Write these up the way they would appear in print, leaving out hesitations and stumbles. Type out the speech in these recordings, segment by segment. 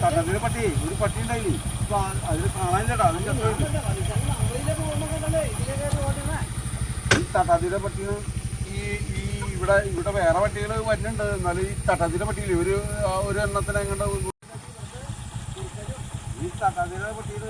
തട്ടത്തിലെ പട്ടി ഒരു പട്ടി ഉണ്ടായില്ലേ അതിൽ കാണാനില്ലടാ ഈ തട്ടാത്തിലെ പട്ടിന് ഈ ഈ ഇവിടെ ഇവിടെ വേറെ പട്ടികൾ വരുന്നുണ്ട്. എന്നാലും ഈ തട്ടാത്തിലെ പട്ടിയില്ലേ ഒരു എണ്ണത്തിന് എങ്ങോട്ട് ഈ തട്ടാത്തിലെ പട്ടിയിൽ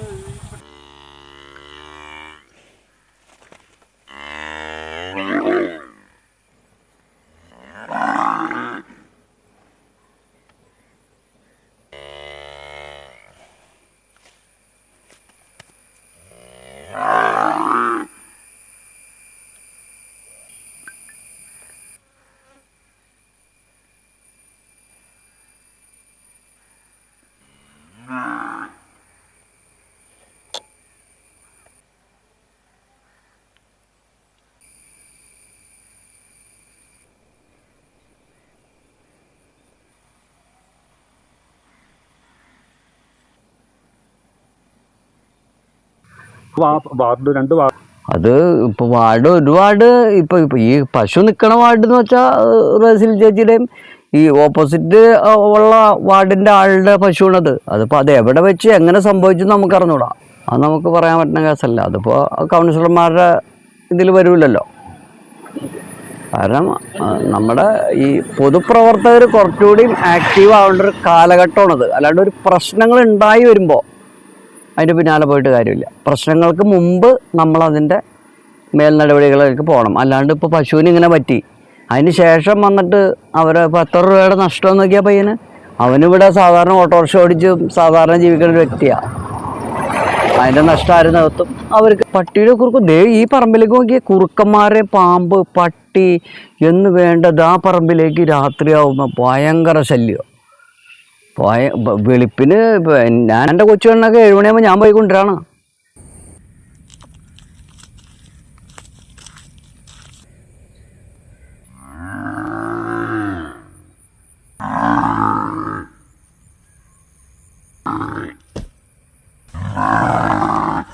അത് ഇപ്പൊ വാർഡ് ഒരുപാട് ഇപ്പൊ ഈ പശു നിൽക്കണ വാർഡ് എന്ന് വെച്ചാൽ റസീൽ ചേച്ചിയുടെയും ഈ ഓപ്പോസിറ്റ് ഉള്ള വാർഡിന്റെ ആളുടെ പശുവാണത്. അതിപ്പോ അത് എവിടെ വെച്ച് എങ്ങനെ സംഭവിച്ചു നമുക്ക് അറിഞ്ഞൂടാ. അത് നമുക്ക് പറയാൻ പറ്റുന്ന കേസല്ല. അതിപ്പോ കൗൺസിലർമാരുടെ ഇതിൽ വരൂലല്ലോ. കാരണം നമ്മുടെ ഈ പൊതുപ്രവർത്തകർ കുറച്ചുകൂടി ആക്റ്റീവ് ആവേണ്ട ഒരു കാലഘട്ടമാണത്. അല്ലാണ്ട് ഒരു പ്രശ്നങ്ങൾ ഉണ്ടായി വരുമ്പോൾ അതിൻ്റെ പിന്നാലെ പോയിട്ട് കാര്യമില്ല. പ്രശ്നങ്ങൾക്ക് മുമ്പ് നമ്മളതിൻ്റെ മേൽനടപടികളിലേക്ക് പോകണം. അല്ലാണ്ട് ഇപ്പോൾ പശുവിന് ഇങ്ങനെ പറ്റി അതിന് ശേഷം വന്നിട്ട് അവരെ 10 രൂപയുടെ നഷ്ടം നോക്കിയാൽ പയ്യന് അവനിവിടെ സാധാരണ ഓട്ടോറിക്ഷ ഓടിച്ച് സാധാരണ ജീവിക്കുന്ന ഒരു വ്യക്തിയാണ്. അതിൻ്റെ നഷ്ടം ആരും നികത്തും? അവർക്ക് പട്ടിയുടെ കുറുക്കും ഈ പറമ്പിലേക്ക് നോക്കിയ കുറുക്കന്മാരെ പാമ്പ് പട്ടി എന്ന് വേണ്ടത് ആ പറമ്പിലേക്ക് രാത്രിയാവുമ്പോൾ ഭയങ്കര ശല്യം. വെളുപ്പിന് ഞാൻ എൻ്റെ കൊച്ചു പെണ്ണൊക്കെ 7 മണിയാകുമ്പോൾ ഞാൻ പോയി കൊണ്ടുവരാണ്.